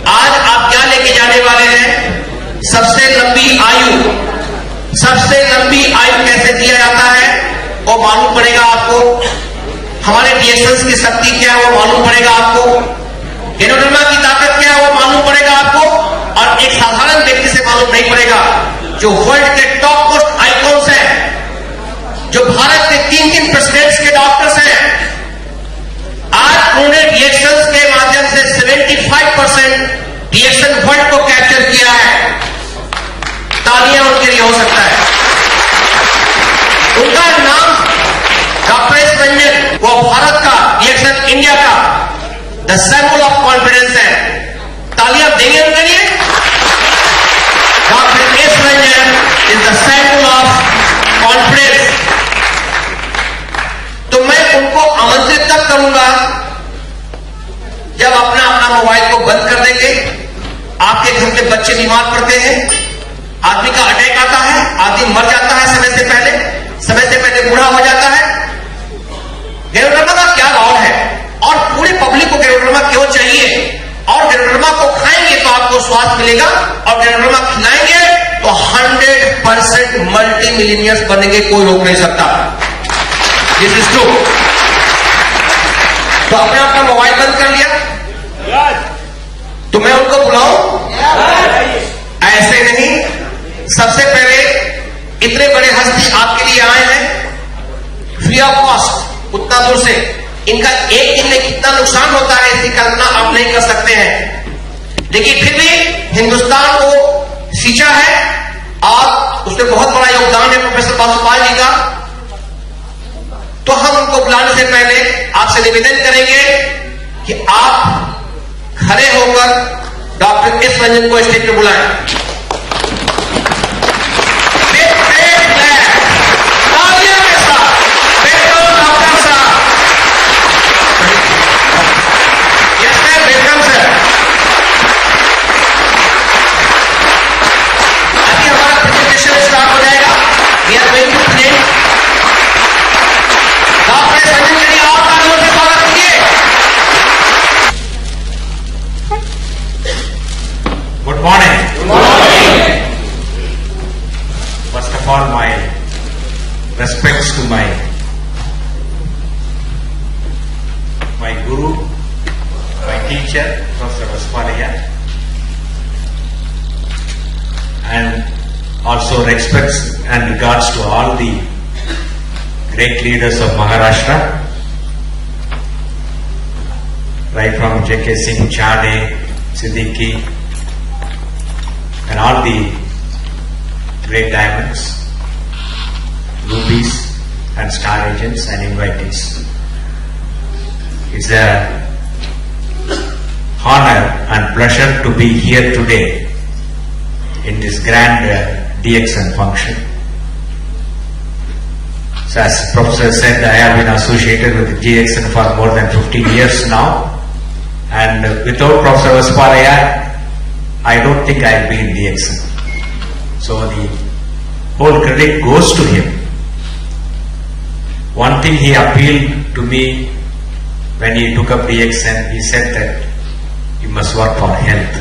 आज आप क्या लेके जाने वाले हैं? सबसे लंबी आयु। सबसे लंबी आयु कैसे दिया जाता है वो मालूम पड़ेगा आपको। हमारे डीएक्सन्स की शक्ति क्या है वो मालूम पड़ेगा आपको। एनोडर्मा की ताकत क्या है वो मालूम पड़ेगा आपको। और एक साधारण व्यक्ति से मालूम नहीं पड़ेगा। जो वर्ल्ड के टॉप मोस्ट आइकॉन्स हैं, जो भारत के 3 प्रेसिडेंट्स के डॉक्टर्स हैं, आज उन्होंने डीएक्सन्स के माध्यम से 75% डीएक्सन वर्ल्ड को कैप्चर किया है। तालियां उनके लिए हो सकता है। उनका नाम डॉक्टर एस रंजन, वो भारत का डीएक्सन इंडिया का द सिंबल ऑफ कॉन्फिडेंस है। तालियां देंगे उनके लिए। Doctor S Ranjan is the symbol of confidence. तो मैं उनको आमंत्रित तब करूंगा जब अपना मोबाइल को बंद कर देंगे। आपके घर के बच्चे बीमार पड़ते हैं, आदमी का अटैक आता है, आदमी मर जाता है समय से पहले बूढ़ा हो जाता है। गेरोडर्मा का क्या रोल है और पूरी पब्लिक को गेरोडर्मा क्यों चाहिए? और गेरोडर्मा को खाएंगे तो आपको स्वास्थ्य मिलेगा, और गेरोडर्मा खिलाएंगे तो 100% मल्टी मिलियनियर्स बनेंगे, कोई रोक नहीं सकता। This is true. तो आपने अपना मोबाइल बंद कर लिया तो मैं उनको बुलाऊं? ऐसे नहीं। सबसे पहले इतने बड़े हस्ती आपके लिए आए हैं फ्री ऑफ कॉस्ट, उतना दूर से। इनका एक दिन में कितना नुकसान होता है इसकी कल्पना आप नहीं कर सकते हैं। लेकिन फिर भी हिंदुस्तान को सींचा है और उसमें बहुत बड़ा योगदान है प्रोफेसर बासुपाल जी का। तो हम उनको बुलाने से पहले आपसे निवेदन करेंगे कि आप खड़े होकर डॉक्टर एस रंजन को स्टेज पर बुलाएं। तालियों के साथ डॉक्टर साहब। Yes sir, welcome sir. अभी हमारा प्रेजेंटेशन स्टार्ट हो जाएगा। We are going to present doctor Ranjan के लिए और तालियों से स्वागत कीजिए। Good morning. First of all, my respects to my guru, my teacher, Professor Vaspalaya, and also respects and regards to all the great leaders of Maharashtra, right from J.K. Singh, Chade, Siddiqui, and all the great diamonds, rubies, and star agents and invitees. It's a honor and pleasure to be here today in this grand DXN function. So as Professor said, I have been associated with DXN for more than 15 years now, and without Professor Vaspalaya, I don't think I'll be in DXN. So the whole credit goes to him. One thing he appealed to me when he took up DXN, he said that you must work for health,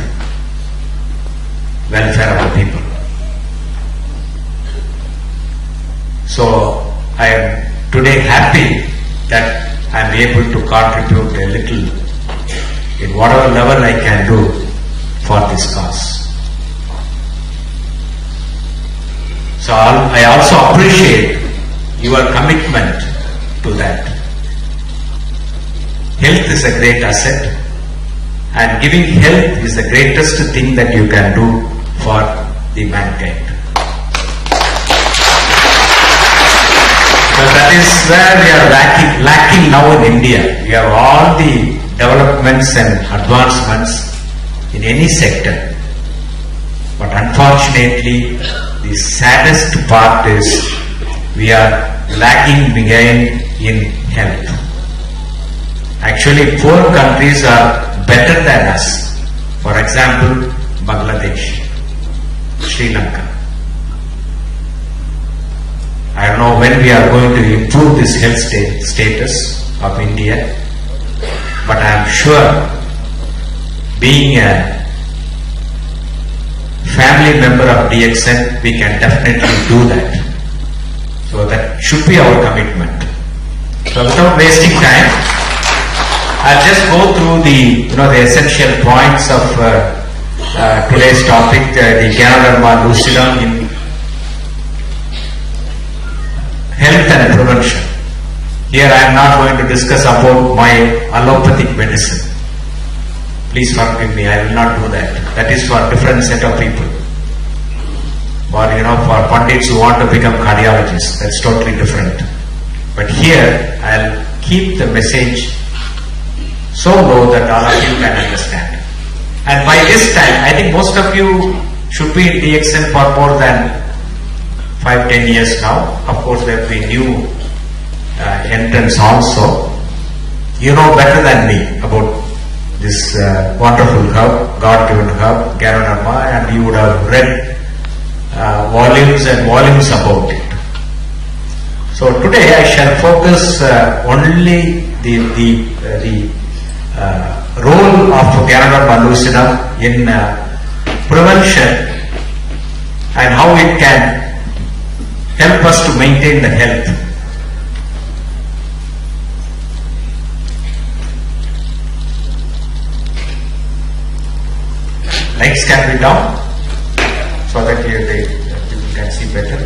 welfare of the people. So I am today happy that I am able to contribute a little in whatever level I can do for this cause. So I also appreciate your commitment to that. Health is a great asset, and giving health is the greatest thing that you can do for the mankind. So that is where we are lacking now in India. We have all the developments and advancements in any sector, but unfortunately the saddest part is we are lagging behind in health. Actually, 4 countries are better than us. For example, Bangladesh, Sri Lanka. I don't know when we are going to improve this health status of India, but I am sure, being a family member of DXN, we can definitely do that. So that should be our commitment. So without wasting time, I'll just go through the essential points of today's topic, the Ganoderma lucidum in health and prevention. Here I am not going to discuss about my allopathic medicine. Please forgive me, I will not do that. That is for a different set of people. For pundits who want to become cardiologists, that's totally different. But here I'll keep the message so low that all of you can understand. And by this time, I think most of you should be in DXN for more than 5-10 years now. Of course, there will be new entrants also. You know better than me about this wonderful herb, God-given herb, Ganoderma, and you would have read volumes and volumes about it. So today I shall focus only the role of Ganoderma lucidum in prevention and how it can help us to maintain the health. Lights can be down so that people can see better.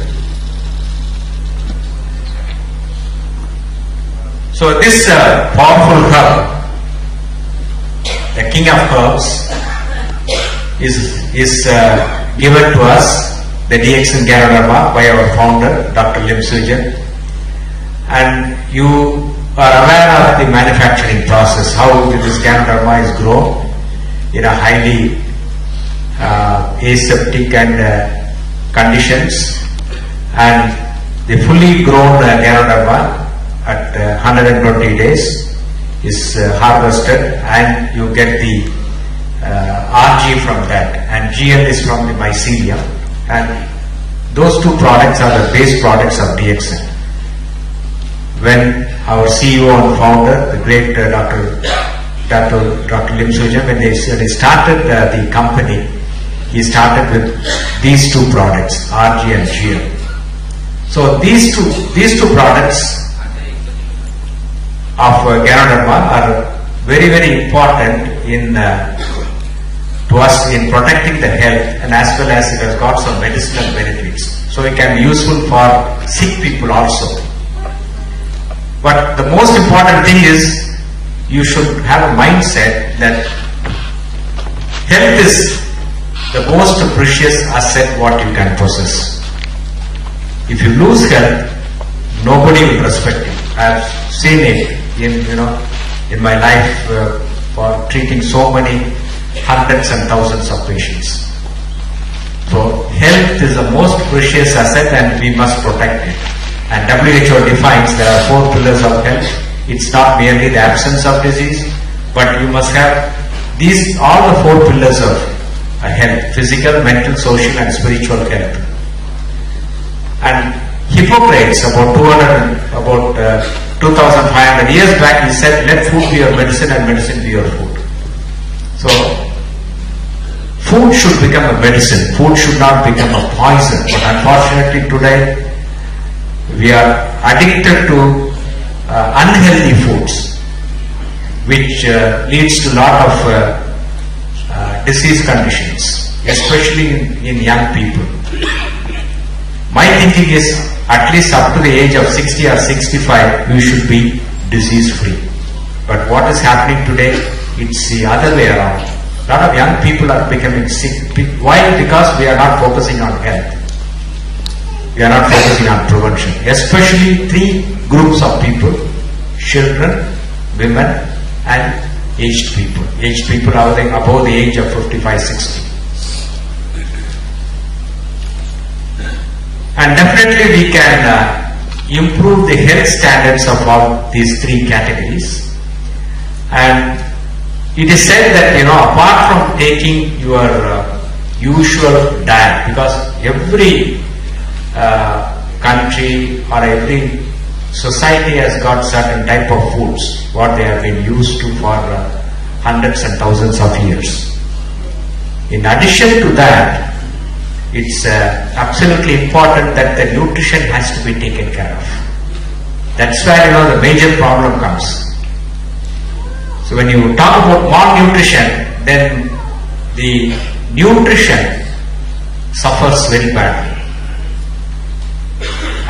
So this powerful herb, the king of herbs, is given to us, the DXN Ganoderma, by our founder, Dr. Lim Sujan. And you are aware of the manufacturing process, how this Ganoderma is grown in a highly aseptic and conditions, and the fully grown Ganoderma at 120 days is harvested, and you get the RG from that, and GL is from the mycelium, and those two products are the base products of DXN. When our CEO and founder, the great Dr. Lim Sujan, when he started the company, he started with these two products, RG and GL. So these two products of Ganoderma are very, very important to us in protecting the health, and as well as it has got some medicinal benefits. So it can be useful for sick people also. But the most important thing is you should have a mindset that health is the most precious asset what you can possess. If you lose health, nobody will respect you. I have seen it in my life for treating so many hundreds and thousands of patients. So health is the most precious asset and we must protect it. And WHO defines there are 4 pillars of health. It's not merely the absence of disease, but you must have all the 4 pillars of health: physical, mental, social and spiritual health. And Hippocrates, about 2,500 years back, he said, let food be your medicine and medicine be your food. So food should become a medicine. Food should not become a poison. But unfortunately today, we are addicted to unhealthy foods, which leads to a lot of disease conditions, especially in young people. My thinking is at least up to the age of 60 or 65, we should be disease free. But what is happening today, it's the other way around. A lot of young people are becoming sick. Why? Because we are not focusing on health. We are not focusing on prevention. Especially 3 groups of people: children, women and aged people. Aged people are above the age of 55, 60. And definitely we can improve the health standards of all these 3 categories. And it is said that, apart from taking your usual diet, because every country or every society has got certain type of foods, what they have been used to for hundreds and thousands of years. In addition to that, it's absolutely important that the nutrition has to be taken care of. That's where the major problem comes. So when you talk about malnutrition, then the nutrition suffers very badly,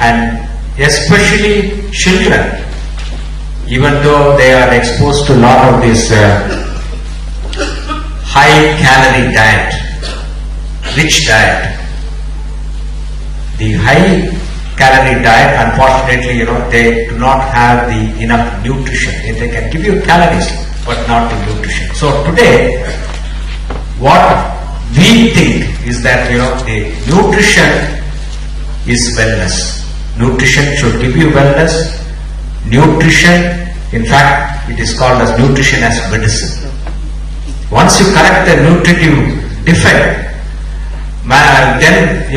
and especially children, even though they are exposed to a lot of this high calorie diet, rich diet. The high calorie diet, unfortunately, they do not have the enough nutrition. They can give you calories, but not the nutrition. So today, what we think is that, the nutrition is wellness. Nutrition should give you wellness. Nutrition, in fact, it is called as nutrition as medicine. Once you correct the nutritive defect, then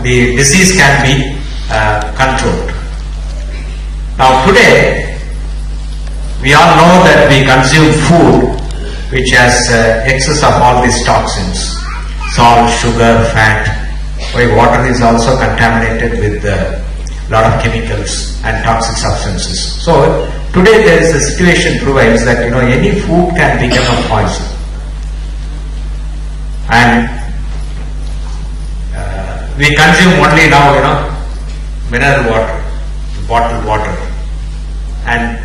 the disease can be controlled. Now today, we all know that we consume food which has excess of all these toxins, salt, sugar, fat. Water is also contaminated with a lot of chemicals and toxic substances. So today there is a situation prevails that any food can become a poison. And we consume only now, mineral water, bottled water. And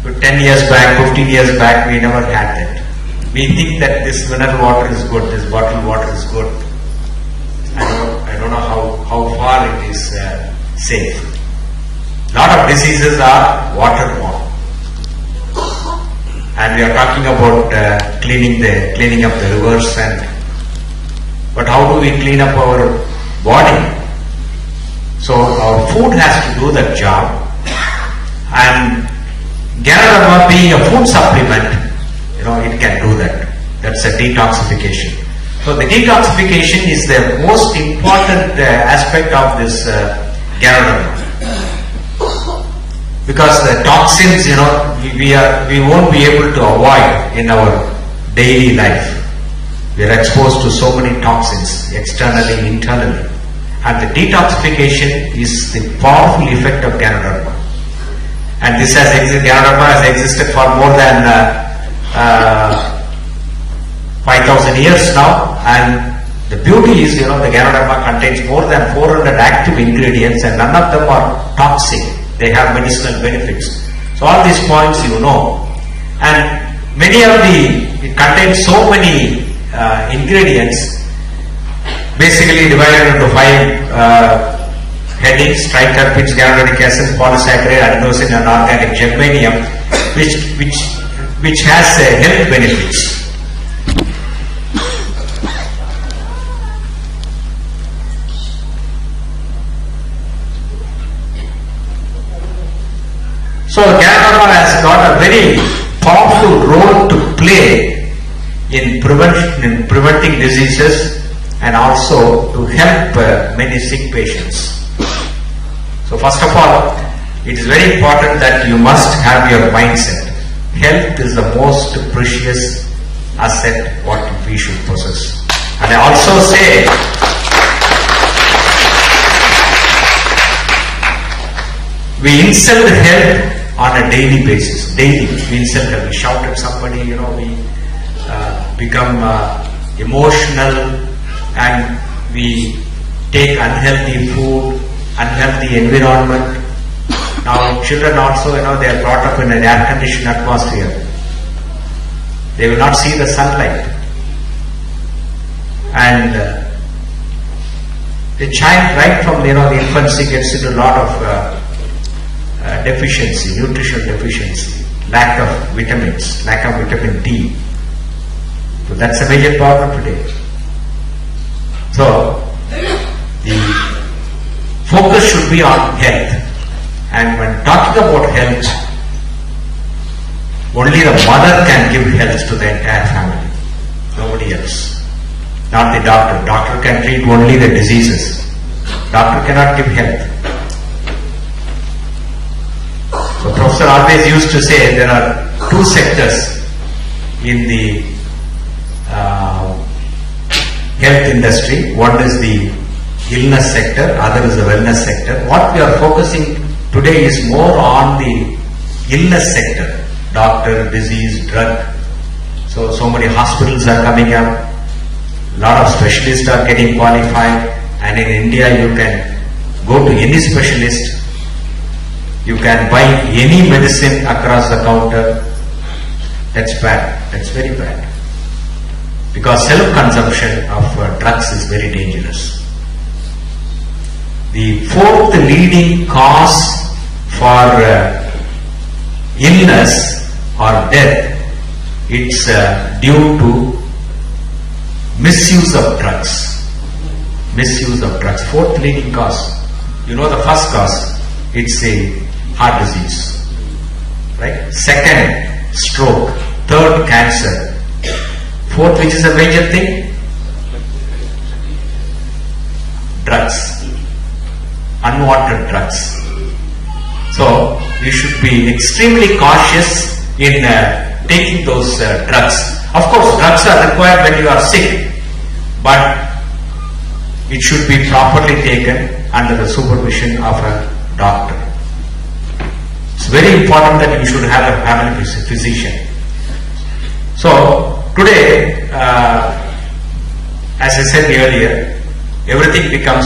10 years back, 15 years back, we never had that. We think that this mineral water is good, this bottled water is good. I don't know how far it is safe. A lot of diseases are waterborne. And we are talking about cleaning up the rivers, but how do we clean up our body? So our food has to do that job, and Ganoderma being a food supplement, it can do that. That's a detoxification. So the detoxification is the most important aspect of this Ganoderma, because the toxins, we won't be able to avoid in our daily life. We are exposed to so many toxins, externally, internally. And the detoxification is the powerful effect of Ganoderma. And this Ganoderma has existed for more than 5,000 years now. And the beauty is, the Ganoderma contains more than 400 active ingredients, and none of them are toxic. They have medicinal benefits. So all these points and it contains so many ingredients, basically divided into 5 headings: triterpenes, ganoderic acid, polysaccharide, adenosine, and organic germanium, which has health benefits. So Ganoderma has got a very powerful role to play in preventing diseases, and also to help many sick patients. So first of all, it is very important that you must have your mindset. Health is the most precious asset what we should possess. And I also say, we insult health on a daily basis. Daily, we insult them. We shout at somebody, we become emotional, and we take unhealthy food, unhealthy environment. Now children also, they are brought up in an air-conditioned atmosphere. They will not see the sunlight. And the child right from the infancy gets into a lot of deficiency, nutritional deficiency, lack of vitamins, lack of vitamin D. So that's a major problem today. So the focus should be on health. And when talking about health, only the mother can give health to the entire family. Nobody else. Not the doctor. Doctor can treat only the diseases. Doctor cannot give health. So Professor always used to say there are 2 sectors in the health industry. One is the illness sector, other is the wellness sector. What we are focusing today is more on the illness sector, doctor, disease, drug. So many hospitals are coming up, a lot of specialists are getting qualified, and in India you can go to any specialist, you can buy any medicine across the counter. That's bad, that's very bad. Because self-consumption of drugs is very dangerous. The fourth leading cause for illness or death, it's due to misuse of drugs. Misuse of drugs. Fourth leading cause. You know the first cause, it's a heart disease. Right? Second, stroke. Third, cancer. Fourth, which is a major thing? Drugs. Unwanted drugs. So, you should be extremely cautious in taking those drugs. Of course, drugs are required when you are sick, but it should be properly taken under the supervision of a doctor. It's very important that you should have a family physician. So, today, as I said earlier, everything becomes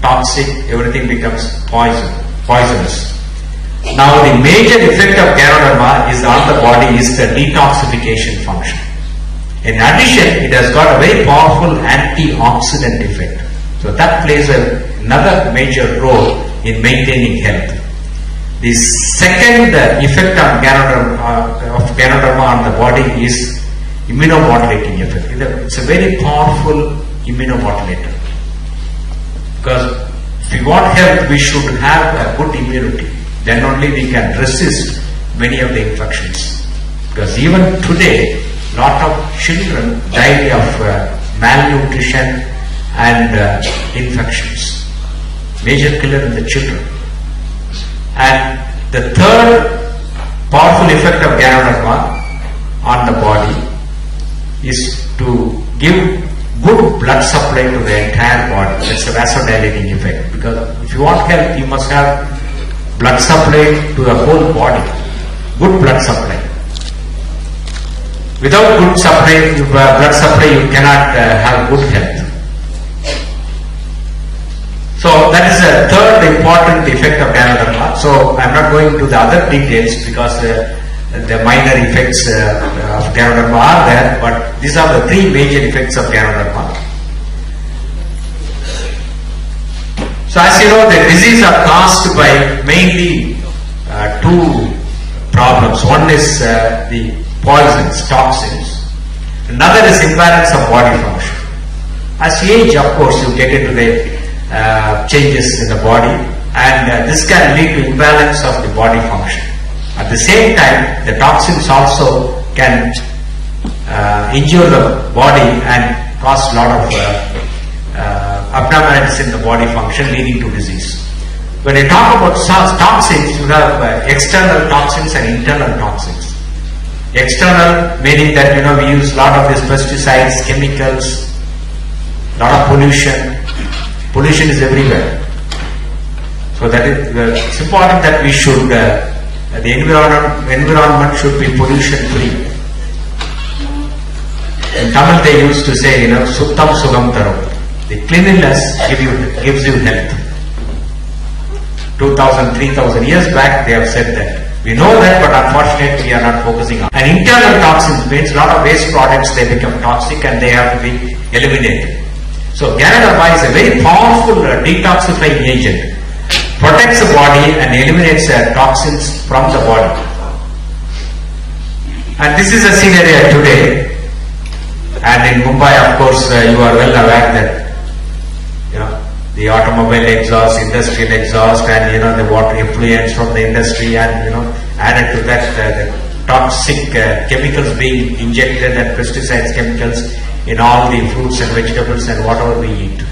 toxic, everything becomes poisonous. Now the major effect of Ganoderma is on the body is the detoxification function. In addition, it has got a very powerful antioxidant effect. So that plays another major role in maintaining health. The second effect on Ganoderma on the body is immunomodulating effect. It's a very powerful immunomodulator. Because if we want health, we should have a good immunity. Then only we can resist many of the infections. Because even today, lot of children die of malnutrition and infections. Major killer in the children. And the third powerful effect of Ganoderma on the body is to give good blood supply to the entire body. That's a vasodilating effect. Because if you want health, you must have blood supply to the whole body. Good blood supply. Without good supply, blood supply, you cannot have good health. So that is a third important effect of Ganoderma. So I am not going to the other details because the minor effects of Ganoderma are there, but these are the three major effects of Ganoderma. So as you know, the disease are caused by mainly two problems. One is the poisons, toxins. Another is imbalance of body function. As you age, of course, you get into the changes in the body, and this can lead to imbalance of the body function. At the same time, the toxins also can injure the body and cause a lot of abnormalities in the body function, leading to disease. When you talk about toxins, you have external toxins and internal toxins. External meaning that we use a lot of these pesticides, chemicals, lot of pollution. Pollution is everywhere. So that it's important that we should the environment should be pollution free. In Tamil they used to say, Suttam Sugam Taram. The cleanliness gives you health. 2,000, 3,000 years back they have said that. We know that, but unfortunately we are not focusing on. And internal toxins means a lot of waste products, they become toxic and they have to be eliminated. So Ganoderma is a very powerful detoxifying agent. Protects the body and eliminates toxins from the body. And this is a scenario today. And in Mumbai, of course, you are well aware that the automobile exhaust, industrial exhaust, and the water effluents from the industry, and added to that the toxic chemicals being injected and pesticides, chemicals in all the fruits and vegetables and whatever we eat.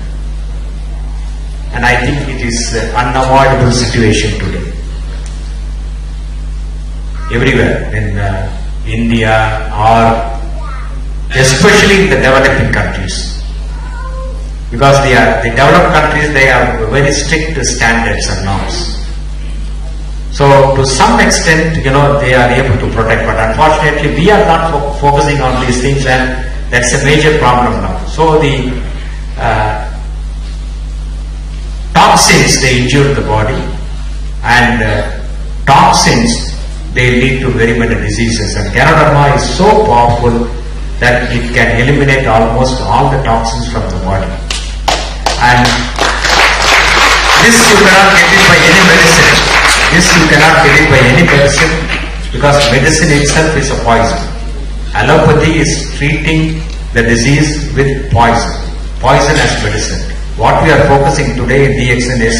And I think it is an unavoidable situation today. Everywhere in India or especially in the developing countries. because the developed countries, they have very strict standards and norms. So to some extent, they are able to protect, but unfortunately we are not focusing on these things, and that's a major problem now. So the toxins, they injure the body, and toxins, they lead to very many diseases, and Ganoderma is so powerful that it can eliminate almost all the toxins from the body. And this you cannot get it by any medicine. Because medicine itself is a poison. Allopathy is treating the disease with poison. Poison as medicine. What we are focusing today in DXN is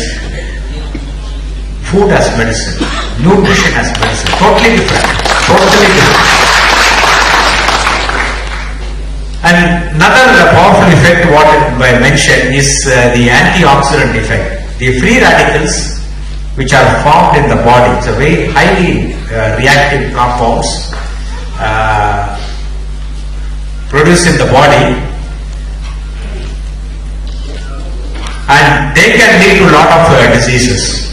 food as medicine, nutrition as medicine. Totally different. And another powerful effect what I mentioned is the antioxidant effect. The free radicals which are formed in the body, it's a very highly reactive compounds produced in the body, and they can lead to a lot of diseases.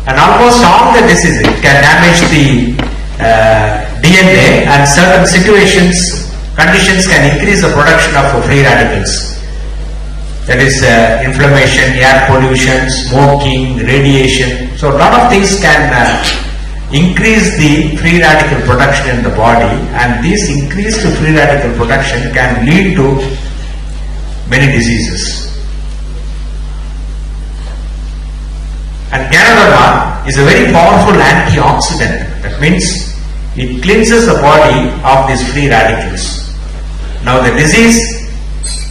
And almost all the diseases can damage the DNA, and certain conditions can increase the production of free radicals. That is inflammation, air pollution, smoking, radiation. So a lot of things can increase the free radical production in the body, and this increased free radical production can lead to many diseases. And Ganoderma is a very powerful antioxidant. That means it cleanses the body of these free radicals. Now the disease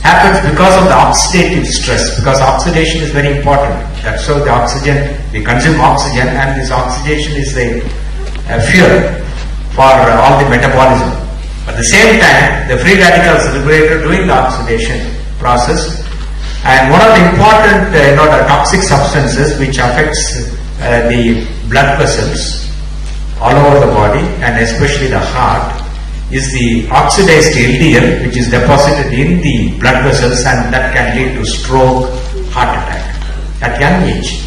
happens because of the oxidative stress, because oxidation is very important. That's how the oxygen, we consume oxygen, and this oxidation is a fuel for all the metabolism. At the same time, the free radicals are liberated during the oxidation process, and one of the important the toxic substances which affects the blood vessels all over the body, and especially the heart, is the oxidized LDL, which is deposited in the blood vessels, and that can lead to stroke, heart attack at young age.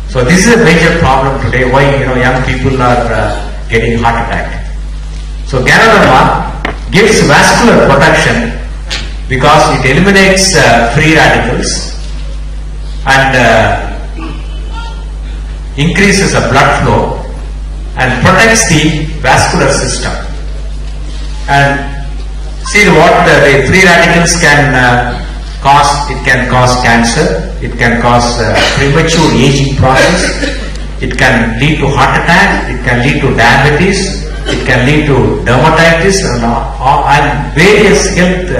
So this is a major problem today, why young people are getting heart attack. So Ganoderma gives vascular protection because it eliminates free radicals and increases the blood flow and protects the vascular system. And see what the free radicals can cause. It can cause cancer, it can cause premature aging process, it can lead to heart attack, it can lead to diabetes, it can lead to dermatitis and various health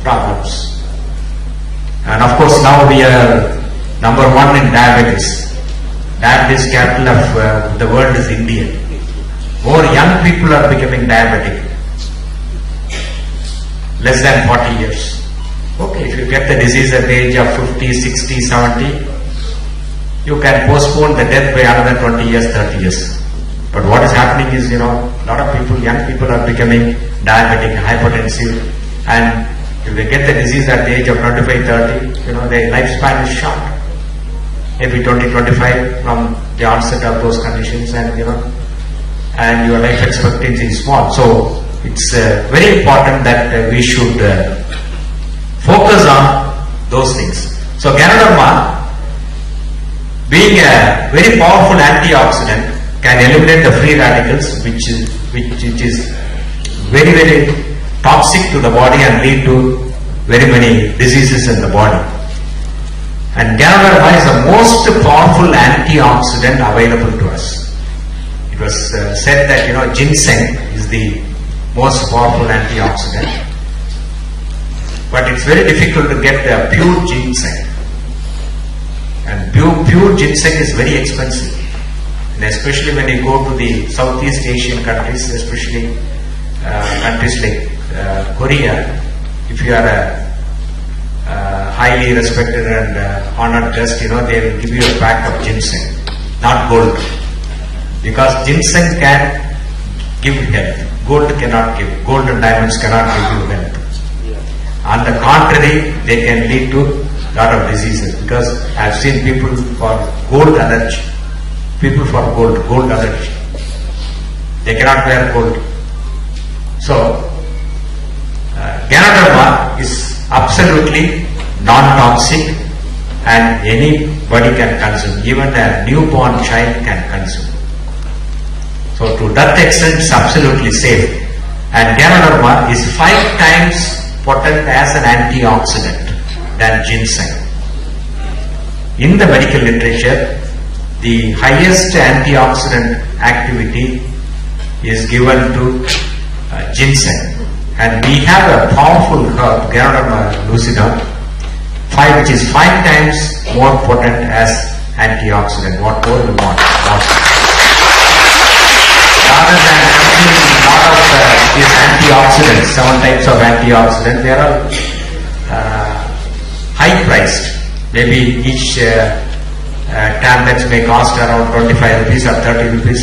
problems. And of course now we are number one in diabetes. Diabetes capital of the world is India. More young people are becoming diabetic. Less than 40 years. Okay, if you get the disease at the age of 50, 60, 70, you can postpone the death by another 20 years, 30 years. But what is happening is, a lot of people, young people are becoming diabetic, hypertensive, and if they get the disease at the age of 25, 30, their lifespan is short. Maybe 20, 25 from the onset of those conditions, and and your life expectancy is small. So it's very important that we should focus on those things. So Ganoderma, being a very powerful antioxidant, can eliminate the free radicals, which is very, very toxic to the body and lead to very many diseases in the body. And Ganoderma is the most powerful antioxidant available to us. It was said that ginseng is the most powerful antioxidant, but it's very difficult to get pure ginseng, and pure ginseng is very expensive, and especially when you go to the Southeast Asian countries, especially countries like Korea, if you are a highly respected and honored guest, they will give you a pack of ginseng, not gold, because ginseng can give health. Gold cannot give. Gold and diamonds cannot give you health. On the contrary, they can lead to lot of diseases, because I have seen people for gold allergy. People for gold allergy. They cannot wear gold. So, Ganoderma is absolutely non-toxic and anybody can consume. Even a newborn child can consume. So to that extent, it's absolutely safe. And Ganoderma is 5 times potent as an antioxidant than ginseng. In the medical literature, the highest antioxidant activity is given to ginseng. And we have a powerful herb, Ganoderma lucidum, which is 5 times more potent as antioxidant. What more you want? Rather than consuming a lot of these antioxidants, 7 types of antioxidants, they are all high priced. Maybe each tablets may cost around 25 rupees or 30 rupees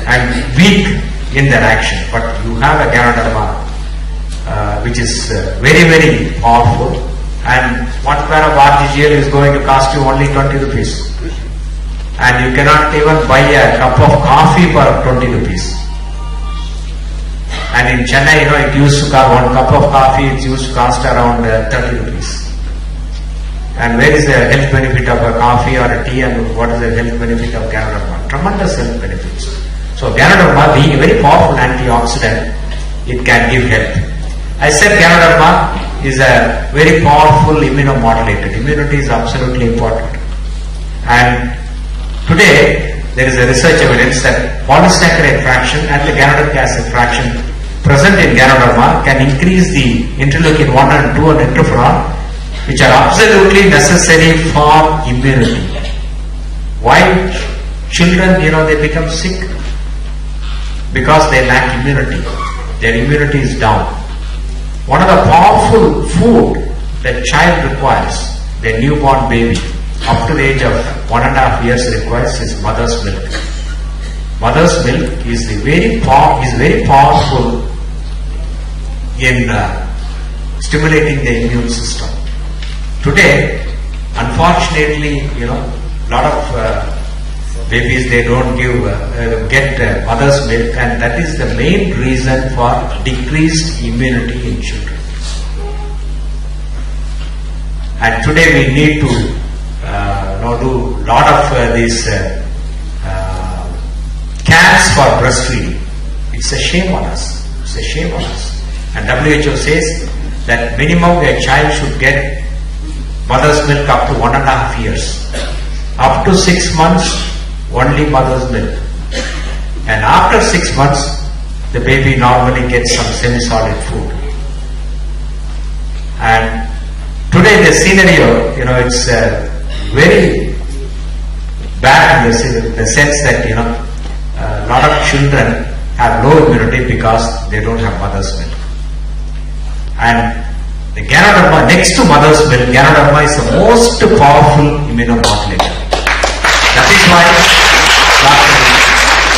and weak in their action. But you have a Ganoderma which is very, very powerful, and 1 pair of RGGL is going to cost you only 20 rupees. And you cannot even buy a cup of coffee for 20 rupees. And in Chennai, it used to cost 1 cup of coffee, it used to cost around 30 rupees. And where is the health benefit of a coffee or a tea, and what is the health benefit of Ganoderma? Tremendous health benefits. So Ganoderma, being a very powerful antioxidant, it can give health. I said Ganoderma is a very powerful immunomodulator. Immunity is absolutely important. And today, there is a research evidence that polysaccharide fraction and the ganodic acid fraction present in Ganoderma can increase the interleukin 1 and 2 and interferon, which are absolutely necessary for immunity. Why children, they become sick? Because they lack immunity. Their immunity is down. One of the powerful food that child requires, their newborn baby, up to the age of 1.5 years requires is mother's milk. Mother's milk is very powerful in stimulating the immune system. Today, unfortunately, lot of babies, they don't get mother's milk, and that is the main reason for decreased immunity in children. And today we need to do lot of these camps for breastfeeding. It's a shame on us. It's a shame on us. And WHO says that minimum a child should get mother's milk up to 1.5 years. Up to 6 months, only mother's milk. And after 6 months, the baby normally gets some semi-solid food. And today the scenario, it's very bad in the sense that, a lot of children have low immunity because they don't have mother's milk. And the Ganoderma, next to mother's milk, Ganoderma is the most powerful immunomodulator. That is why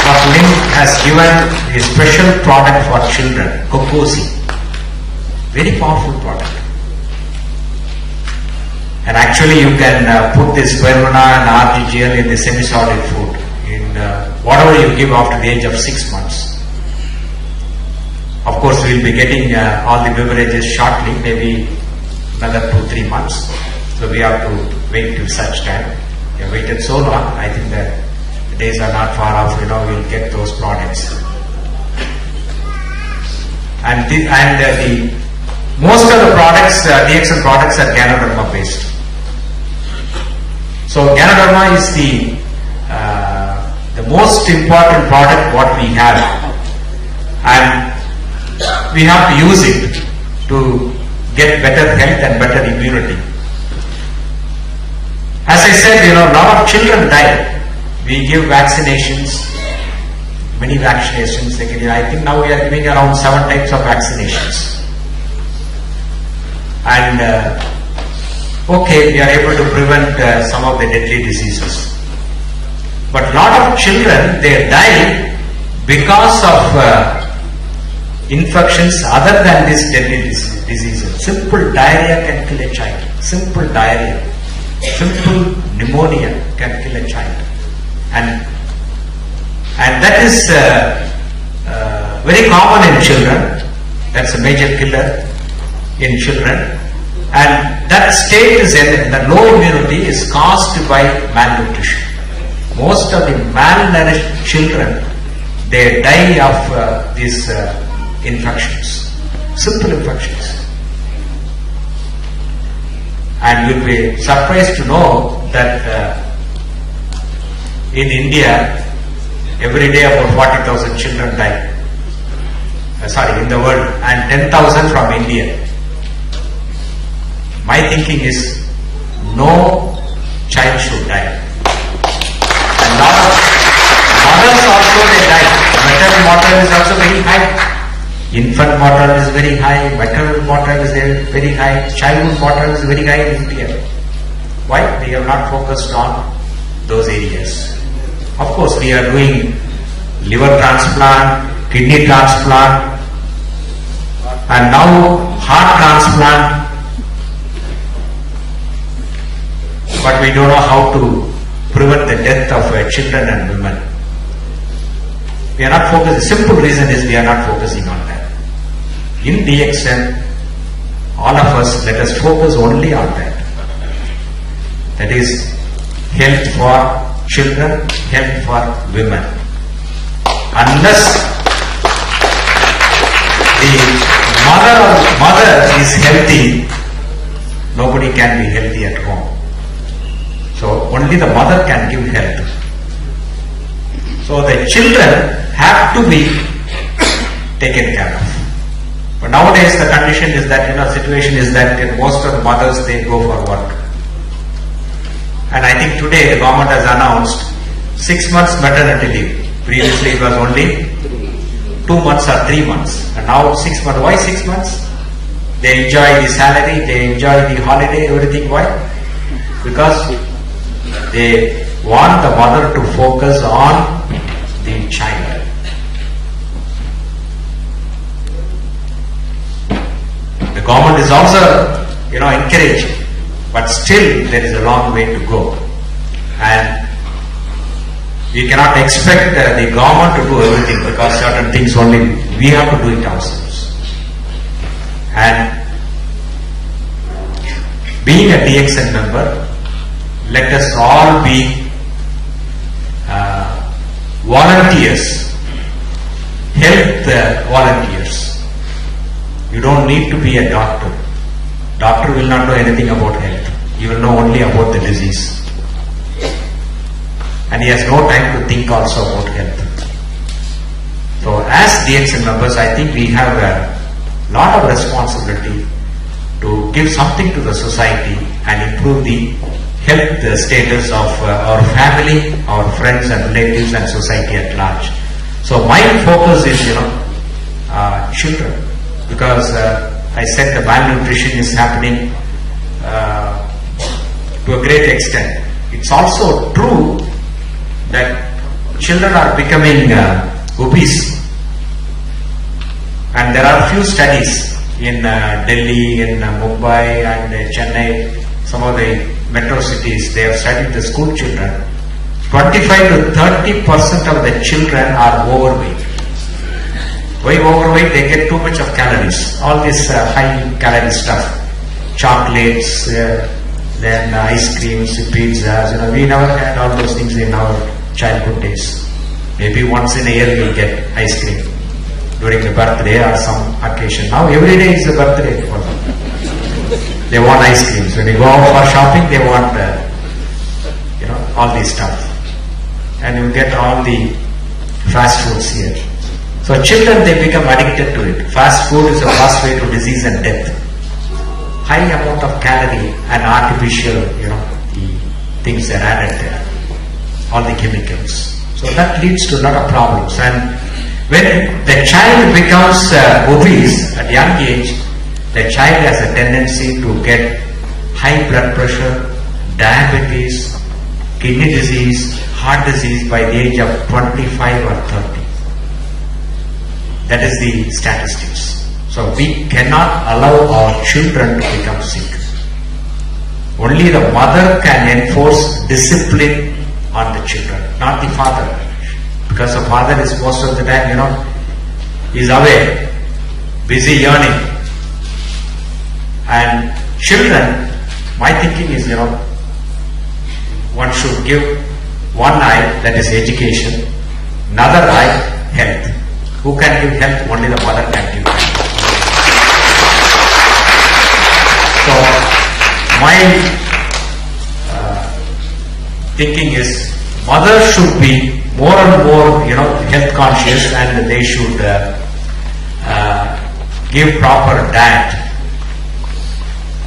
Dr. Lim has given a special product for children, Cocosi. Very powerful product. And actually you can put this Spermina and RGGL in the semi-solid food, in whatever you give after the age of 6 months. Of course, we will be getting all the beverages shortly, maybe another 2-3 months. So we have to wait till such time. We have waited so long, I think that the days are not far off, we will get those products. And most of the products, DXL products are Ganoderma based. So Ganoderma is the most important product what we have, and we have to use it to get better health and better immunity. As I said, a lot of children die. We give vaccinations, many vaccinations. I think now we are giving around 7 types of vaccinations. And okay, we are able to prevent some of the deadly diseases. But a lot of children, they die because of infections other than this deadly diseases. Simple diarrhea can kill a child. Simple diarrhea. Simple pneumonia can kill a child. And that is very common in children. That's a major killer in children. And that state is the low immunity is caused by malnutrition. Most of the malnourished children, they die of these infections, simple infections. And you'll be surprised to know that in India, every day about 40,000 children die. In the world, and 10,000 from India. My thinking is, no child should die. And lot of mothers also, they die. Maternal mortality is also very high. Infant mortality is very high. Maternal mortality is very high. Childhood mortality is very high in India. Why? We have not focused on those areas. Of course, we are doing liver transplant, kidney transplant, and now heart transplant. But we don't know how to prevent the death of children and women. We are not focusing. The simple reason is we are not focusing on that. In DXN, all of us, let us focus only on that. That is health for children, health for women. Unless the mother is healthy, nobody can be healthy at home. So only the mother can give health. So the children have to be taken care of. But nowadays the condition is that, situation is that most of the mothers, they go for work. And I think today the government has announced 6 months maternity leave. Previously it was only 2 months or 3 months. And now 6 months. Why 6 months? They enjoy the salary, they enjoy the holiday, everything. Why? Because they want the mother to focus on the child. The government is also, encouraging, but still there is a long way to go. And we cannot expect the government to do everything, because certain things only we have to do it ourselves. And being a DXN member, let us all be volunteers, health volunteers. You don't need to be a doctor. Doctor will not know anything about health. He will know only about the disease. And he has no time to think also about health. So as DXN members, I think we have a lot of responsibility to give something to the society and improve the health status of our family, our friends and relatives and society at large. So my focus is, children, because I said the malnutrition is happening to a great extent. It's also true that children are becoming obese, and there are few studies in Delhi, in Mumbai and Chennai, some of the metro cities. They have studied the school children. 25 to 30% of the children are overweight. Why overweight? They get too much of calories. All this high calorie stuff, chocolates, then ice creams, pizzas. We never had all those things in our childhood days. Maybe once in a year we get ice cream during the birthday or some occasion. Now every day is a birthday for them. They want ice creams. When you go out for shopping, they want all this stuff, and you get all the fast foods here. So children, they become addicted to it. Fast food is a pathway to disease and death. High amount of calorie and artificial, the things are added there, all the chemicals. So that leads to a lot of problems. And when the child becomes obese at a young age, the child has a tendency to get high blood pressure, diabetes, kidney disease, heart disease by the age of 25 or 30. That is the statistics. So we cannot allow our children to become sick. Only the mother can enforce discipline on the children, not the father. Because the father is most of the time, is away, busy earning. And children, my thinking is, one should give one eye, that is education, another eye, health. Who can give health? Only the mother can give health. So, my thinking is, mothers should be more and more, health conscious, and they should give proper diet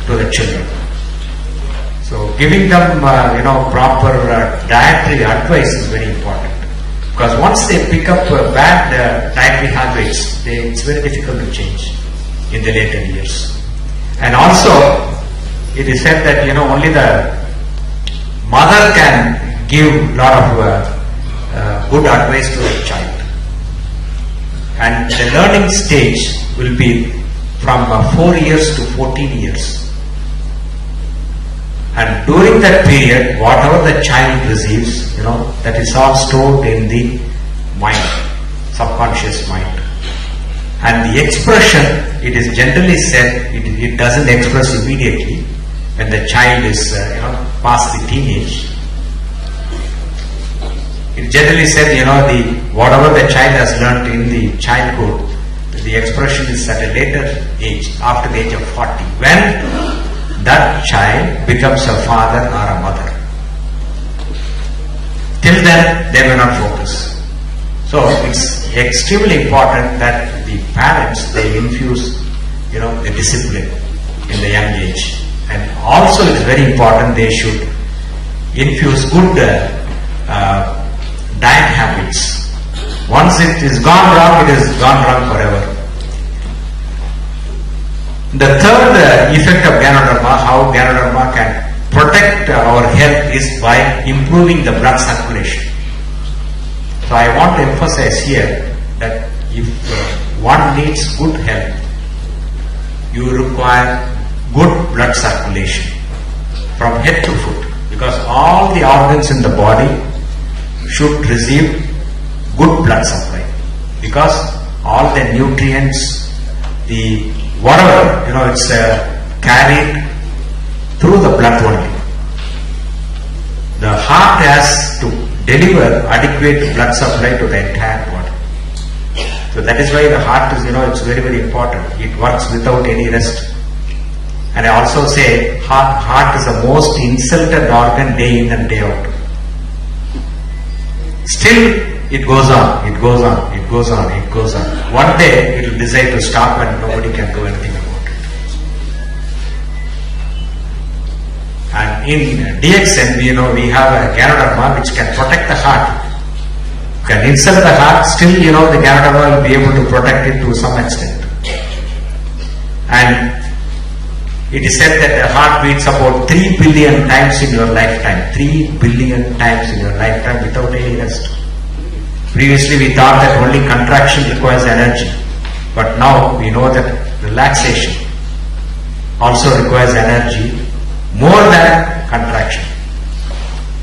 to the children. So giving them, proper dietary advice is very important. Because once they pick up bad dietary habits, it's very difficult to change in the later years. And also, it is said that, only the mother can give a lot of good advice to the child. And the learning stage will be from 4 years to 14 years. And during that period, whatever the child receives, that is all stored in the mind, subconscious mind. And the expression, it is generally said, it doesn't express immediately when the child is, past the teenage. It generally said, whatever the child has learnt in the childhood, the expression is at a later age, after the age of 40. When that child becomes a father or a mother. Till then, they may not focus. So, it's extremely important that the parents, they infuse, the discipline in the young age. And also, it's very important they should infuse good diet habits. Once it is gone wrong, it is gone wrong forever. The third effect of Gyanodharma, how Gyanodharma can protect our health, is by improving the blood circulation. So I want to emphasize here that if one needs good health, you require good blood circulation from head to foot, because all the organs in the body should receive good blood supply, because all the nutrients, the whatever, it's carried through the blood only. The heart has to deliver adequate blood supply to the entire body. So that is why the heart is, it's very, very important. It works without any rest. And I also say, heart is the most insulted organ day in and day out. Still, it goes on, it goes on, it goes on, it goes on. One day it will decide to stop and nobody can do anything about it. And in DXN, we have a Gyanodharma which can protect the heart. Can insult the heart, still, the Gyanodharma will be able to protect it to some extent. And it is said that the heart beats about 3 billion times in your lifetime. 3 billion times in your lifetime without any rest. Previously we thought that only contraction requires energy, but now we know that relaxation also requires energy more than contraction,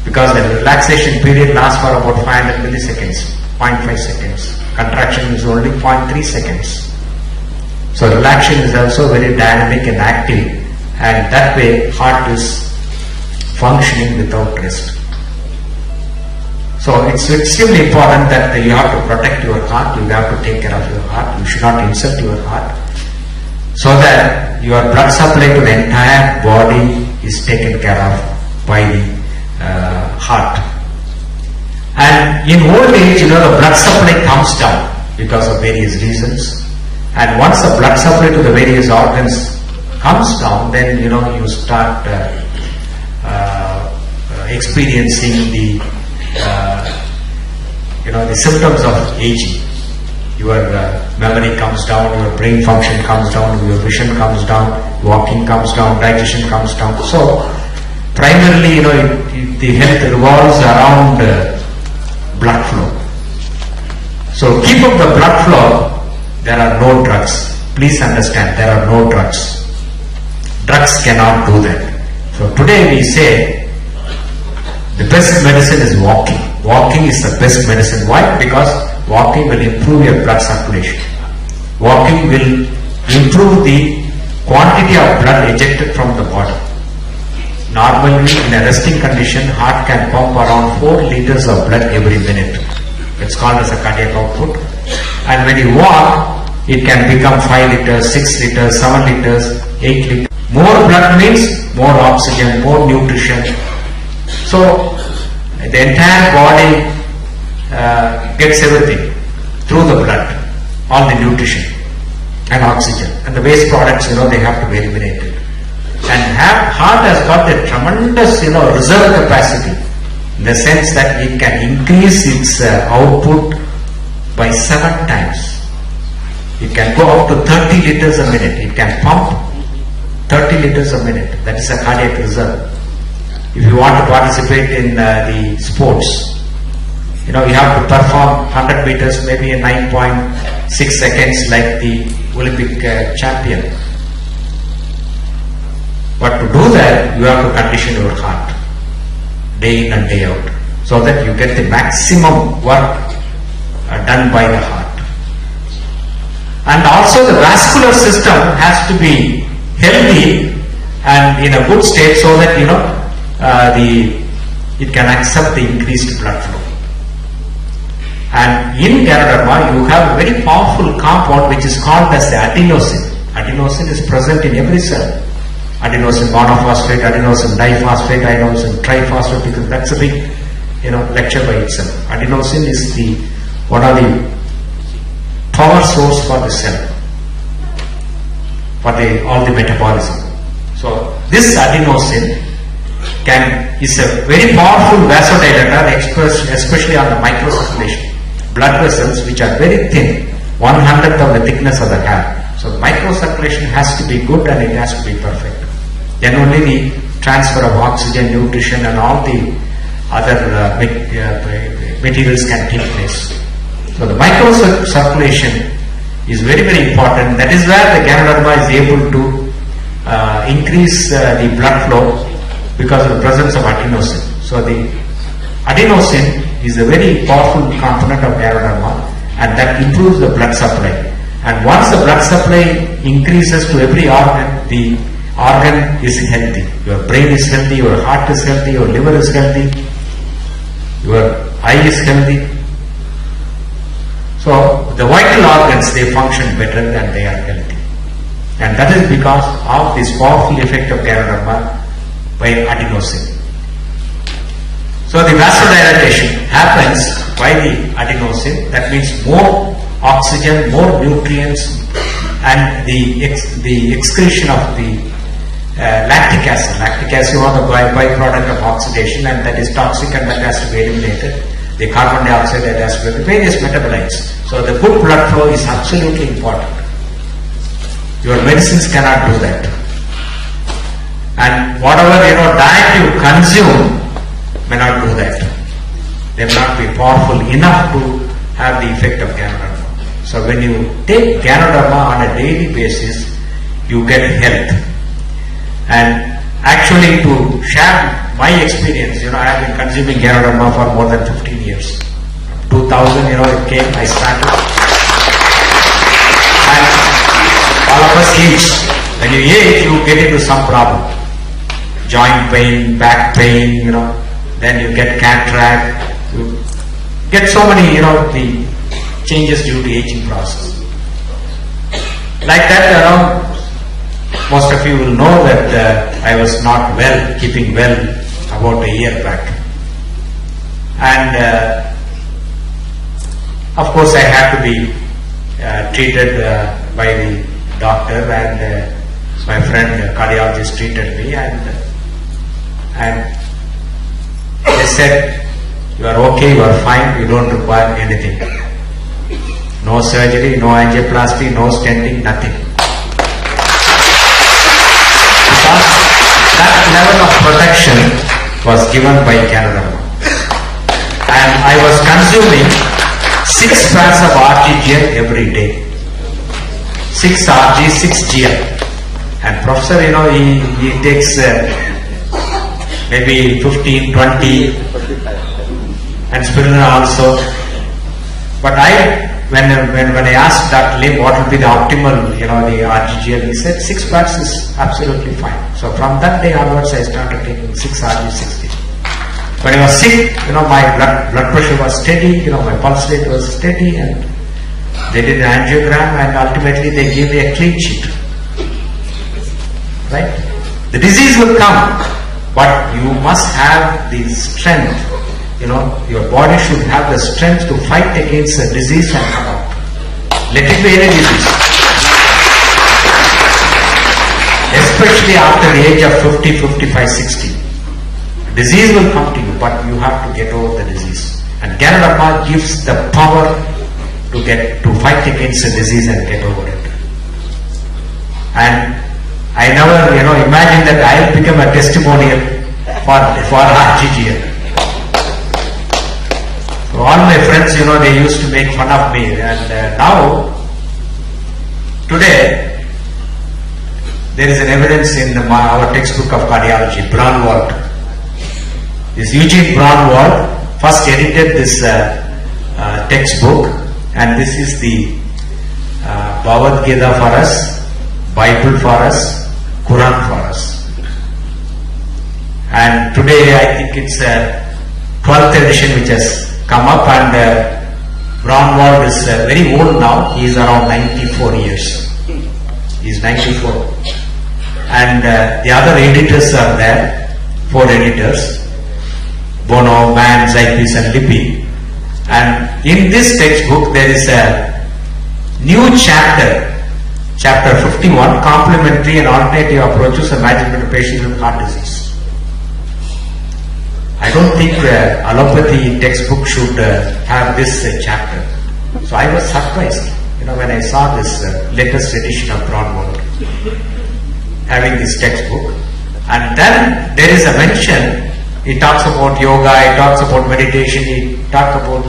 because the relaxation period lasts for about 500 milliseconds, 0.5 seconds. Contraction is only 0.3 seconds. So relaxation is also very dynamic and active, and that way heart is functioning without rest. So it's extremely important that you have to protect your heart, you have to take care of your heart, you should not insult your heart, so that your blood supply to the entire body is taken care of by the heart. And in old age, the blood supply comes down because of various reasons. And once the blood supply to the various organs comes down, then you start experiencing the symptoms of aging. Your memory comes down, your brain function comes down, your vision comes down, walking comes down, digestion comes down. So primarily, the health revolves around blood flow. So keep up the blood flow, there are no drugs. Please understand, there are no drugs. Drugs cannot do that. So today we say the best medicine is walking. Walking is the best medicine. Why? Because walking will improve your blood circulation. Walking will improve the quantity of blood ejected from the body. Normally in a resting condition, heart can pump around 4 liters of blood every minute. It's called as a cardiac output. And when you walk, it can become 5 liters, 6 liters, 7 liters, 8 liters. More blood means more oxygen, more nutrition. So the entire body gets everything through the blood, all the nutrition and oxygen. And the waste products, they have to be eliminated. And heart has got a tremendous, reserve capacity, in the sense that it can increase its output by 7 times. It can go up to 30 liters a minute. It can pump 30 liters a minute. That is a cardiac reserve. If you want to participate in the sports, you have to perform 100 meters maybe in 9.6 seconds like the Olympic champion. But to do that, you have to condition your heart day in and day out, so that you get the maximum work done by the heart. And also the vascular system has to be healthy and in a good state, so that it can accept the increased blood flow. And in Ganoderma, you have a very powerful compound which is called as the adenosine. Adenosine is present in every cell. Adenosine monophosphate, adenosine diphosphate, adenosine triphosphate, because that's a big, lecture by itself. Adenosine is one of the power source for the cell, for all the metabolism. So this adenosine is a very powerful vasodilator, especially on the microcirculation. Blood vessels which are very thin, 1/100th of the thickness of the hair. So microcirculation has to be good and it has to be perfect. Then only the transfer of oxygen, nutrition and all the other materials can take place. So the microcirculation is very, very important. That is where the Ganoderma is able to increase the blood flow because of the presence of adenosine. So the adenosine is a very powerful component of Ganoderma, and that improves the blood supply. And once the blood supply increases to every organ, the organ is healthy. Your brain is healthy, your heart is healthy, your liver is healthy, your eye is healthy. So the vital organs, they function better and they are healthy. And that is because of this powerful effect of Ganoderma by adenosine. So the vasodilatation happens by the adenosine. That means more oxygen, more nutrients, and the excretion of the lactic acid. Lactic acid is the byproduct of oxidation, and that is toxic and that has to be eliminated. The carbon dioxide, that has to be various metabolites. So the good blood flow is absolutely important. Your medicines cannot do that. And whatever diet you consume may not do that. They may not be powerful enough to have the effect of Ganoderma. So when you take Ganoderma on a daily basis, you get health. And actually, to share my experience, I have been consuming Ganoderma for more than 15 years. 2000, it came, I started. And all of us age. When you age, you get into some problem. Joint pain, back pain, then you get cataract, you get so many, the changes due to aging process. Like that, most of you will know that I was not keeping well about a year back. And of course I had to be treated by the doctor, and my friend cardiologist treated me, and they said, you are okay, you are fine, you don't require anything. No surgery, no angioplasty, no stenting, nothing. Because that level of protection was given by Ganoderma. And I was consuming 6 packs of RTGL every day. 6 RG, 6 GL. And professor, he takes maybe 15, 20, and spirulina also. But when I asked Dr. Lim what will be the optimal, the RGGL, he said 6 parts is absolutely fine. So from that day onwards, I started taking 6 RG, 6 GL. When I was sick, my blood pressure was steady, my pulse rate was steady, and they did an angiogram, and ultimately they gave me a clean sheet. Right? The disease will come, but you must have the strength. Your body should have the strength to fight against a disease and come out. Let it be any disease. Especially after the age of 50, 55, 60. Disease will come to you, but you have to get over the disease. And Gyanadharma gives the power to fight against the disease and get over it. And I never, imagine that I will become a testimonial for RGGL. So all my friends, they used to make fun of me, and now, today, there is an evidence in our textbook of cardiology, Braunwald. This Eugene Braunwald first edited this textbook, and this is the Bhagavad Gita for us, Bible for us, Quran for us. And today I think it's 12th edition which has come up, and Braunwald is very old now. He is around 94 years. He is 94. And the other editors are there, 4 editors. Bono, Mann, Zeitgeist and Lippi. And in this textbook there is a new chapter, chapter 51, complementary and alternative approaches to management of patients with heart disease. I don't think allopathy textbook should have this chapter. So I was surprised, when I saw this latest edition of Braunwald having this textbook. And then there is a mention. He talks about yoga, he talks about meditation, he talks about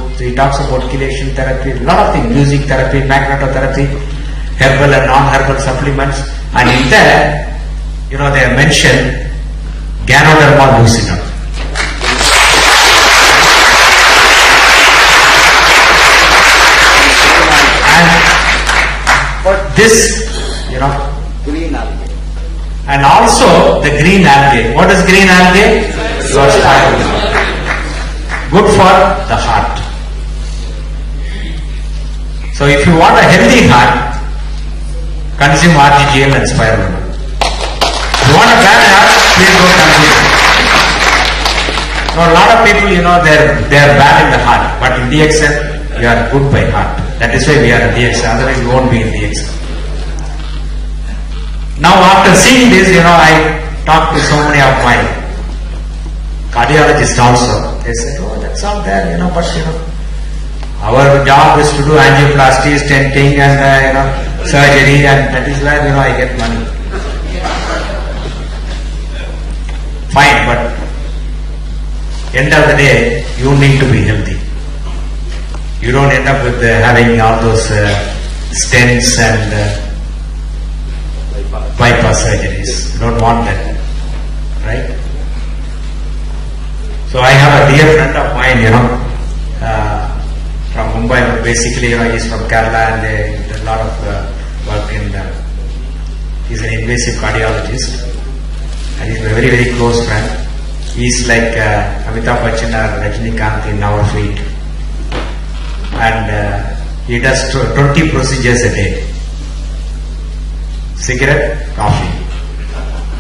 chelation therapy, a lot of things, music therapy, magnetotherapy, herbal and non-herbal supplements. And in there, they have mentioned Ganoderma lucidum. And this, green algae. And also the green algae. What is green algae? Good for the heart. So if you want a healthy heart, consume RGGL and spirulina. If you want a bad heart, please don't consume it. Now a lot of people, they are bad in the heart, but in DXN, we are good by heart. That is why we are in DXN, otherwise we won't be in DXN. Now after seeing this, I talked to so many of my cardiologists also. They said, that's all there, but our job is to do angioplasty, stenting and surgery, and that is where I get money. Fine, but end of the day, you need to be healthy. You don't end up with having all those stents and bypass surgeries. You don't want that, right? So I have a dear friend of mine, from Mumbai. Basically, he's from Kerala, and they did a lot of work in. He's an invasive cardiologist, and he's a very, very close friend. He's like Amitabh Bachchan or Rajinikanth in our field, and he does 20 procedures a day. Cigarette, coffee.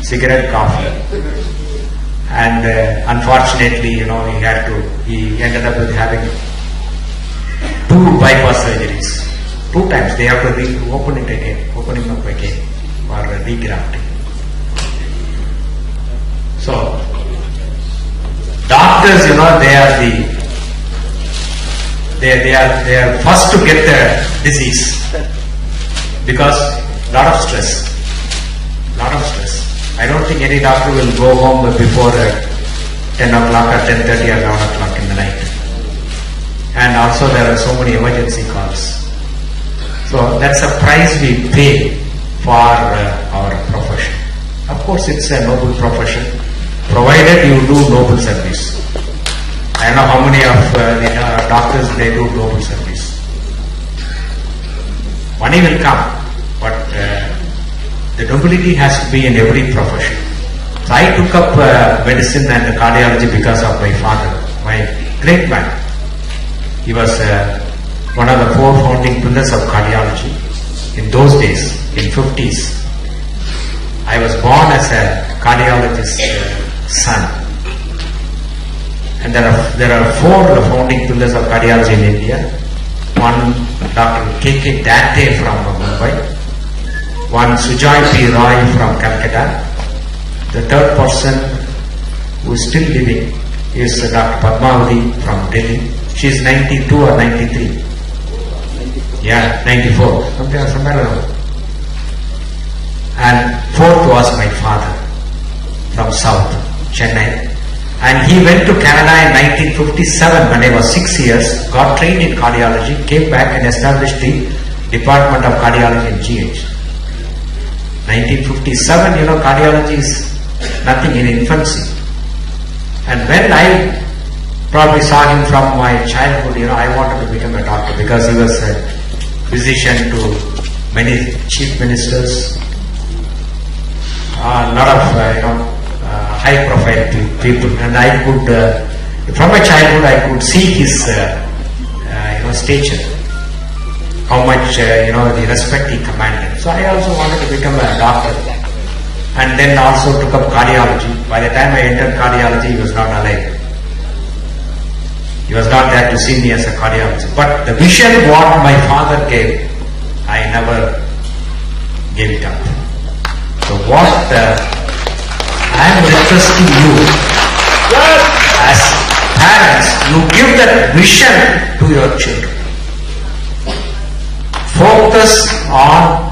Cigarette, coffee. And unfortunately, he ended up with having 2 bypass surgeries. 2 times. They have to open him up again for regrafting. So, doctors, they are first to get the disease because lot of stress. I don't think any doctor will go home before 10 o'clock or 10:30 or 11 o'clock in the night. And also there are so many emergency calls. So that's a price we pay for our profession. Of course, it's a noble profession, provided you do noble service. I know how many of the doctors, they do noble service. Money will come, but the nobility has to be in every profession. So I took up medicine and cardiology because of my father, my great man. He was one of the 4 founding pillars of cardiology in those days, in 50s. I was born as a cardiologist's son. And there are 4 founding pillars of cardiology in India. One, Dr. K.K. Dante from Mumbai. One, Sujoy P. Roy from Calcutta. The third person who is still living is Dr. Padmavati from Delhi. She is 92 or 93. Yeah, 94. Somewhere around. And 4th was my father from South, Chennai. And he went to Canada in 1957 when I was 6 years, got trained in cardiology, came back and established the Department of Cardiology in GH. 1957, cardiology is nothing, in infancy. And when I probably saw him from my childhood, I wanted to become a doctor because he was a physician to many chief ministers, a lot of, high profile people, and I could, from my childhood, I could see his, stature, how much, the respect he commanded. So I also wanted to become a doctor, and then also took up cardiology. By the time I entered cardiology, he was not alive. He was not there to see me as a cardiologist. But the vision what my father gave, I never gave it up. So what I am requesting you, as parents, you give that vision to your children. Focus on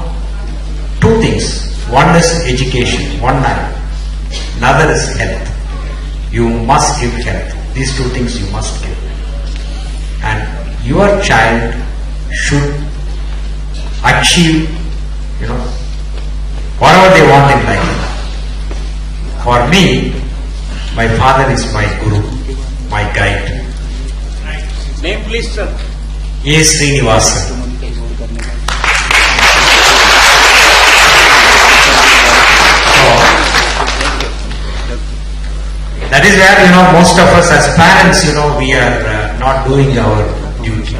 2 things. One is education, one line. Another is health. You must give health. These 2 things you must give. And your child should achieve, whatever they want in life. For me, my father is my guru, my guide. Name please, sir. A. Srinivasan. That is where, most of us as parents, we are not doing our duty.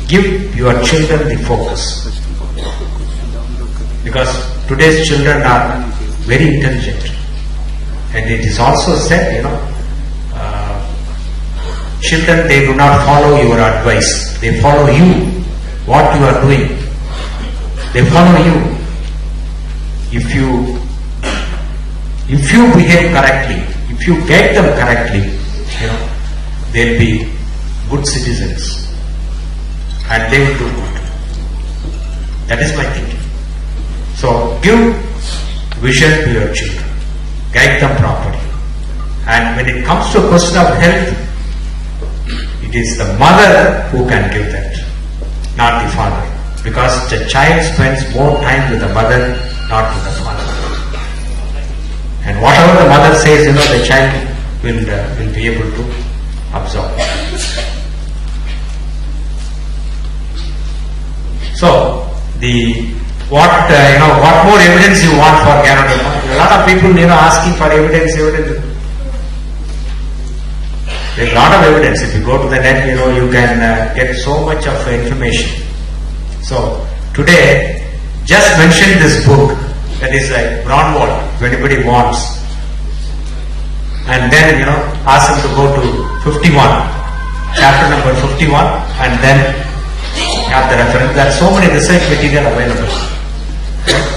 Give your children the focus. Because today's children are very intelligent. And it is also said, children, they do not follow your advice. They follow you, what you are doing. They follow you. If you behave correctly, if you guide them correctly, they'll be good citizens. And they will do good. That is my thinking. So, give vision to your children. Guide them properly. And when it comes to a question of health, it is the mother who can give that, not the father. Because the child spends more time with the mother, not with the father. And whatever the mother says, the child will be able to absorb. So, what more evidence you want for Ganoderma? A lot of people, asking for evidence. There's a lot of evidence. If you go to the net, you can get so much of information. So, today, just mention this book, that is like Braunwald, if anybody wants. And then, ask them to go to 51, chapter number 51, and then have the reference. There are so many research material available.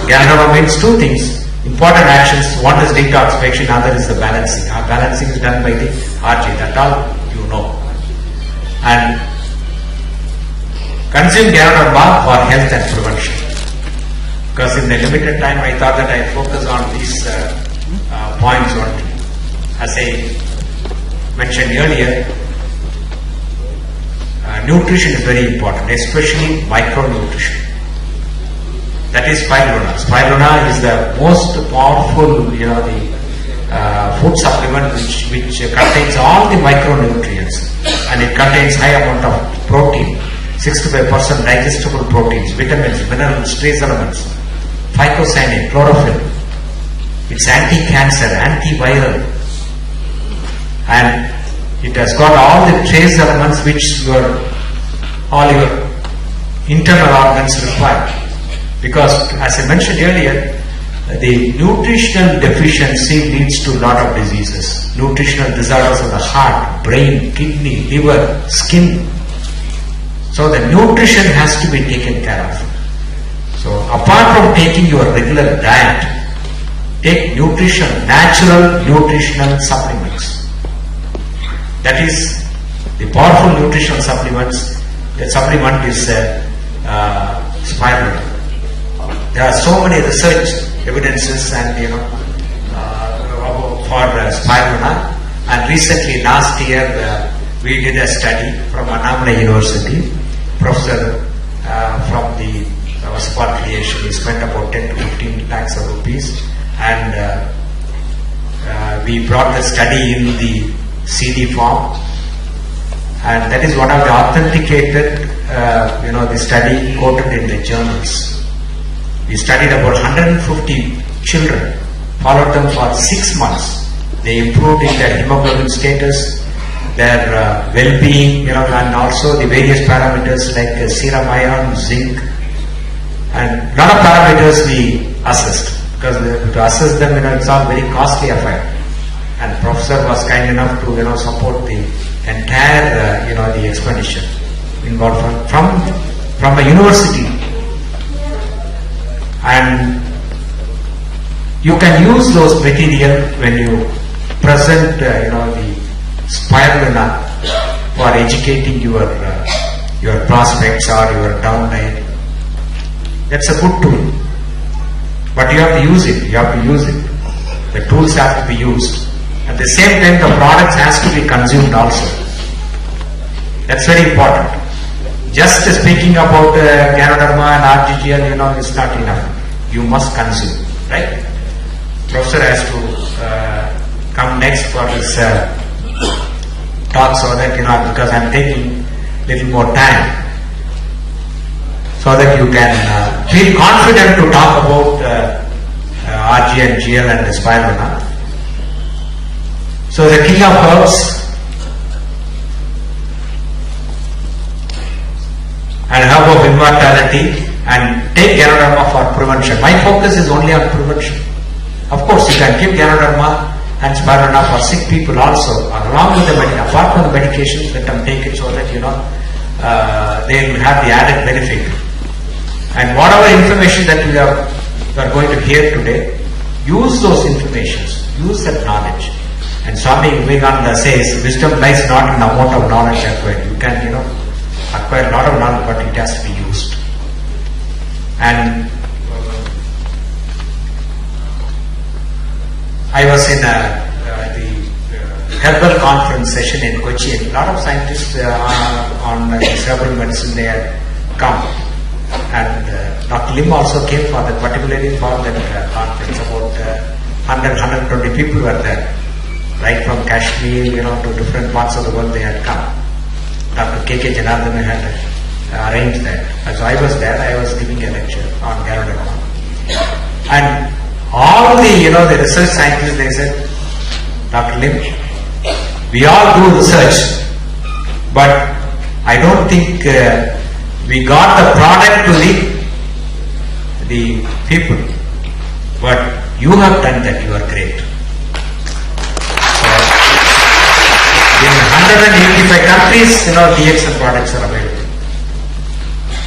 Ganoderma means 2 things. Important actions. One is detoxification, other is the balancing. Our balancing is done by the RG. That all you know. And consume Ganoderma for health and prevention. Because in the limited time, I thought that I focus on these points only. As I mentioned earlier, nutrition is very important, especially micronutrition. That is spirulina. Spirulina is the most powerful, the food supplement which contains all the micronutrients, and it contains high amount of protein, 65% digestible proteins, vitamins, minerals, trace elements, phycocyanate, chlorophyll. It's anti-cancer, antiviral, and it has got all the trace elements which all your internal organs require. Because, as I mentioned earlier, the nutritional deficiency leads to a lot of diseases. Nutritional disorders of the heart, brain, kidney, liver, skin. So the nutrition has to be taken care of. So apart from taking your regular diet, take natural nutritional supplements. That is the powerful nutritional supplements. The supplement is spirulina. There are so many research evidences and for spirulina. And recently, last year, we did a study from Annamalai University. Professor from the Vasapal creation, he spent about 10 to 15 lakhs of rupees, and we brought the study in the CD form, and that is one of the authenticated, the study quoted in the journals. We studied about 150 children, followed them for 6 months. They improved in their hemoglobin status, their well-being, and also the various parameters like serum iron, zinc, and a lot of parameters we assessed. Because to assess them, it's all very costly affair. And professor was kind enough to, support the entire, the expenditure involved from a university. And you can use those material when you present, the spirulina for educating your prospects or your downline. That's a good tool. But you have to use it. The tools have to be used. At the same time, the products has to be consumed also. That's very important. Just speaking about Ganoderma and RGGL, is not enough. You must consume, right? Professor has to come next for this talk, so that because I'm taking little more time, so that you can feel confident to talk about RG and GL and the spirulina. So the king of herbs and herb of immortality, and take Ganoderma for prevention. My focus is only on prevention. Of course, you can give Ganoderma and spirulina for sick people also, along with the apart from the medications, let them take it so that they will have the added benefit. And whatever information that we are going to hear today, use those informations, use that knowledge. And Swami Vivekananda says, wisdom lies not in the amount of knowledge acquired. You can, acquire a lot of knowledge, but it has to be used. And I was in the herbal conference session in Kochi. A lot of scientists on herbal medicine, they had come. And Dr. Lim also came for that, particularly for that conference. About 120 people were there, right from Kashmir, to different parts of the world they had come. Dr. K.K. Janardhan had arranged that. And so I was there, I was giving a lecture on Ganoderma. And all the research scientists, they said, Dr. Lim, we all do research, but I don't think we got the product to the people. But you have done that, you are great. So, in 185 countries, DXN products are available.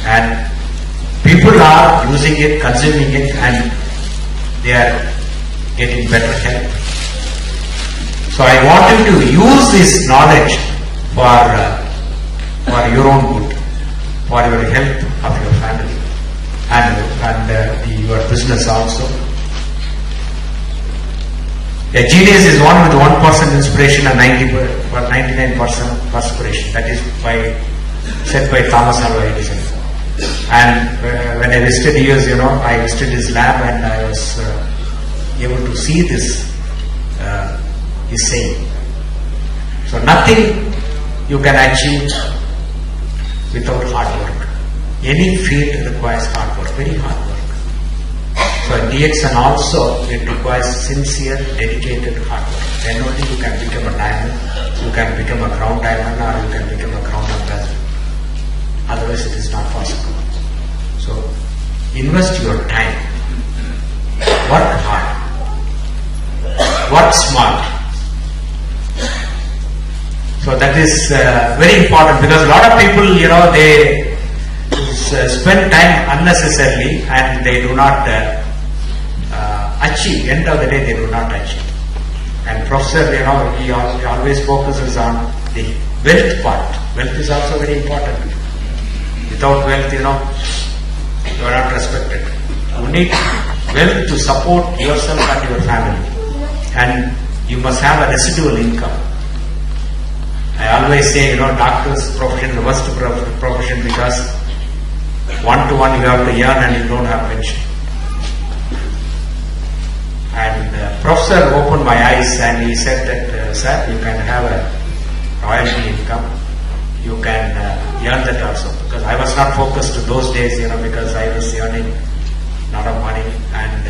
And people are using it, consuming it, and they are getting better health. So I want you to use this knowledge for your own good, for your health of your family and your business also. A genius is one with 1% inspiration and 99% perspiration. That is said by Thomas Alva Edison. And when I visited US, I visited his lab and I was able to see this, he's saying. So nothing you can achieve without hard work. Any field requires hard work, very hard work. So in DXN also, it requires sincere, dedicated hard work. Then only you can become a diamond, you can become a crown diamond, or you can become a crown ambassador. Otherwise it is not possible. So invest your time, work hard, work smart. So that is very important, because a lot of people, they spend time unnecessarily and they do not achieve. End of the day, they do not achieve. And Professor, he always focuses on the wealth part. Wealth is also very important. Without wealth, you are not respected. You need wealth to support yourself and your family. And you must have a residual income. I always say, doctor's profession, the worst profession, because one-to-one you have to earn and you don't have pension. And Professor opened my eyes and he said that, sir, you can have a royalty income. You can earn that also. Because I was not focused to those days, because I was earning a lot of money. And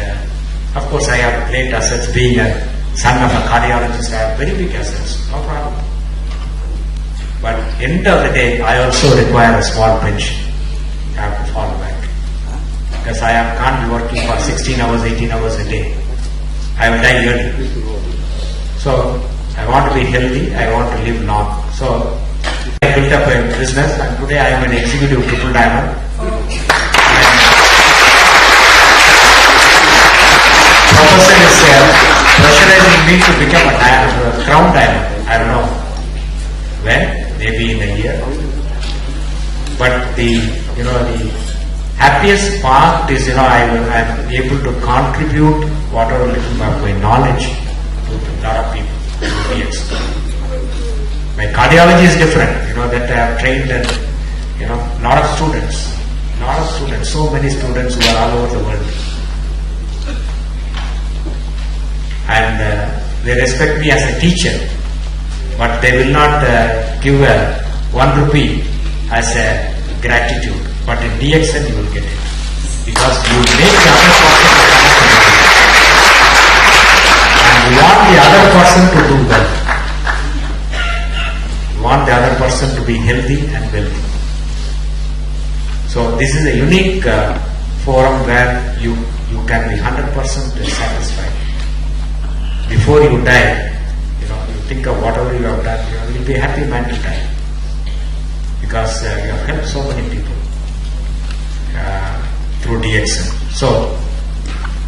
of course I have great assets. Being a son of a cardiologist, I have very big assets. No problem. But end of the day, I also require a small pension. I have to fall back. Because I can't be working for 16 hours, 18 hours a day. I will die early. So, I want to be healthy, I want to live long. So, I built up a business and today I am an executive triple diamond. Professor is pressurizing me to become a crown diamond. I don't know when. Maybe in a year. But the happiest part is, I am able to contribute whatever little of my knowledge to a lot of people. My cardiology is different, that I have trained and, a lot of students, so many students who are all over the world. And they respect me as a teacher. But they will not give a 1 rupee as a gratitude. But in DXN you will get it. Because you make the other person and you want the other person to do well. You want the other person to be healthy and wealthy. So this is a unique forum where you can be 100% satisfied. Before you die, think of whatever you have done, you will be a happy man to die. Because you have helped so many people through DXN. So,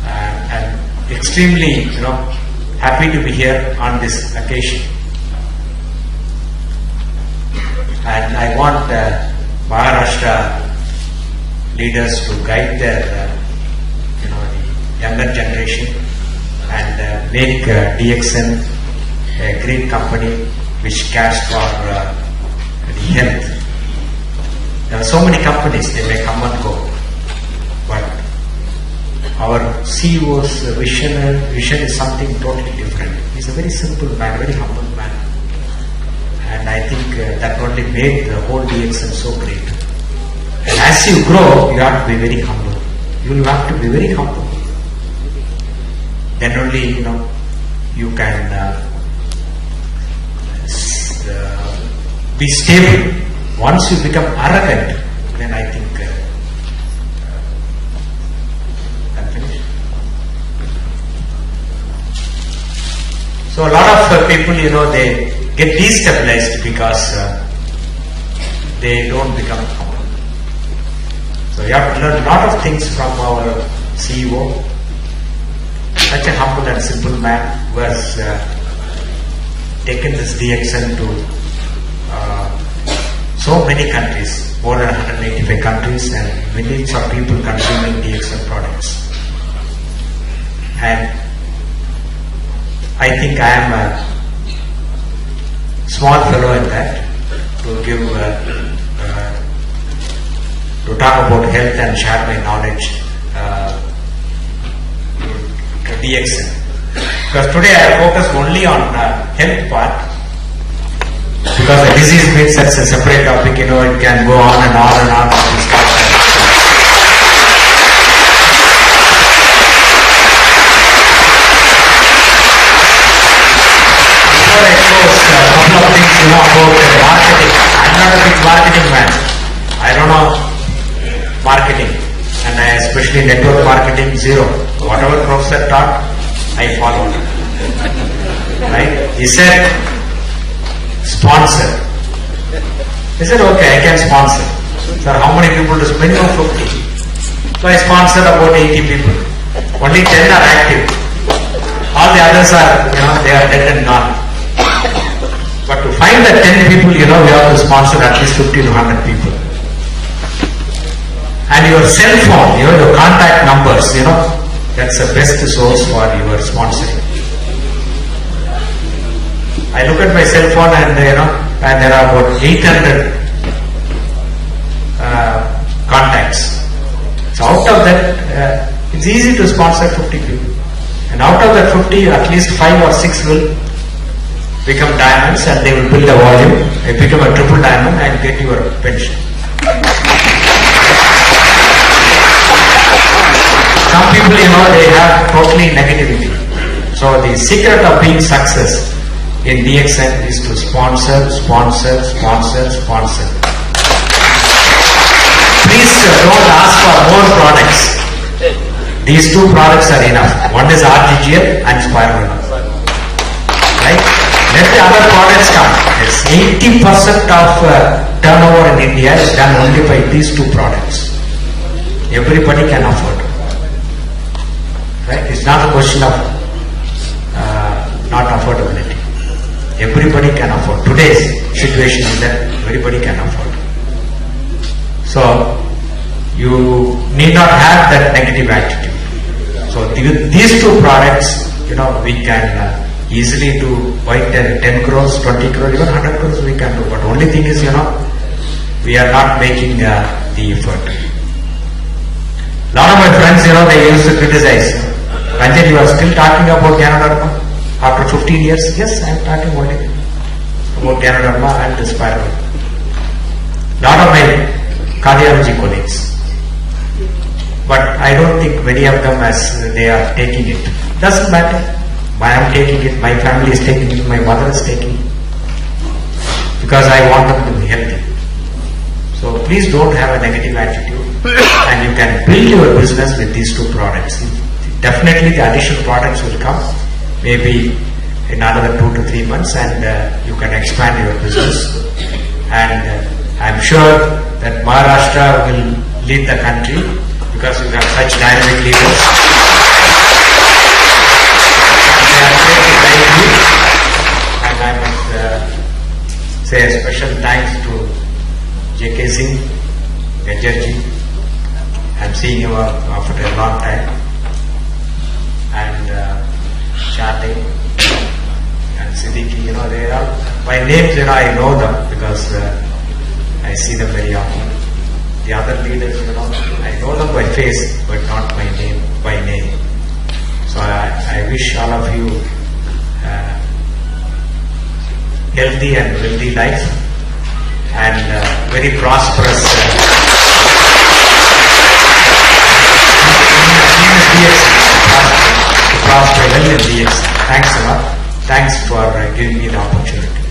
I'm extremely, happy to be here on this occasion. And I want Maharashtra leaders to guide their, the younger generation and make DXN a great company which cares for the health. There are so many companies, they may come and go, but our CEO's vision is something totally different. He's a very simple man, very humble man, and I think that only made the whole DXN so great. And as you grow, you have to be very humble. You will have to be very humble. Then only you can be stable. Once you become arrogant, then I think I'm finished. So a lot of people, they get destabilized because they don't become humble. So you have to learn a lot of things from our CEO, such a humble and simple man who has taken this DXN to so many countries, more than 185 countries, and millions of people consuming DXN products. And I think I am a small fellow in that to give to talk about health and share my knowledge to DXN. Because today I focus only on health part. Because the disease means that's a separate topic, it can go on and on and on. Before I close, a couple of things about marketing. I'm not a big marketing man. I don't know marketing, and especially network marketing, zero. Whatever professor taught, I followed. Right? He said, sponsor. I said, okay, I can sponsor. Sir, how many people to spend? 50. So I sponsored about 80 people. Only 10 are active. All the others are, they are dead and gone. But to find the 10 people, we have to sponsor at least 50 to 100 people. And your cell phone, your contact numbers, that's the best source for your sponsoring. I look at my cell phone and there are about 800 contacts. So out of that, it's easy to sponsor 50 people. And out of that 50, at least 5 or 6 will become diamonds and they will build a volume, become a triple diamond and get your pension. Some people, they have totally negativity. So the secret of being success in DXN is to sponsor. Please don't ask for more products. These 2 products are enough. One is RGGL and Spirulina. Right? Let the other products come. It's 80% of turnover in India is done only by these 2 products. Everybody can afford. Right? It's not a question of not affordability. Everybody can afford. Today's situation is that everybody can afford. So, you need not have that negative attitude. So, these 2 products, we can easily do 10 crores, 20 crores, even 100 crores we can do. But only thing is, we are not making the effort. A lot of my friends, they used to criticize. Ranjan, you are still talking about Ganoderma after 15 years? Yes, I am talking only about Ganoderma and the Spirulina. Lot of my cardiology colleagues. But I don't think many of them as they are taking it. Doesn't matter. I am taking it, my family is taking it, my mother is taking it. Because I want them to be healthy. So please don't have a negative attitude and you can build your business with these 2 products. Definitely the additional products will come maybe in another 2 to 3 months and you can expand your business. And I'm sure that Maharashtra will lead the country because we have such dynamic leaders. They are going to guide you. And I must say a special thanks to J.K. Singh, Gajjarji. I'm seeing him after a long time. And Shate and Siddiqui, they are by names, I know them because I see them very often. The other leaders, I know them by face, but not by name. So I wish all of you healthy and wealthy life and very prosperous. Prosper well in DXN. Thanks a lot. Thanks for giving me the opportunity.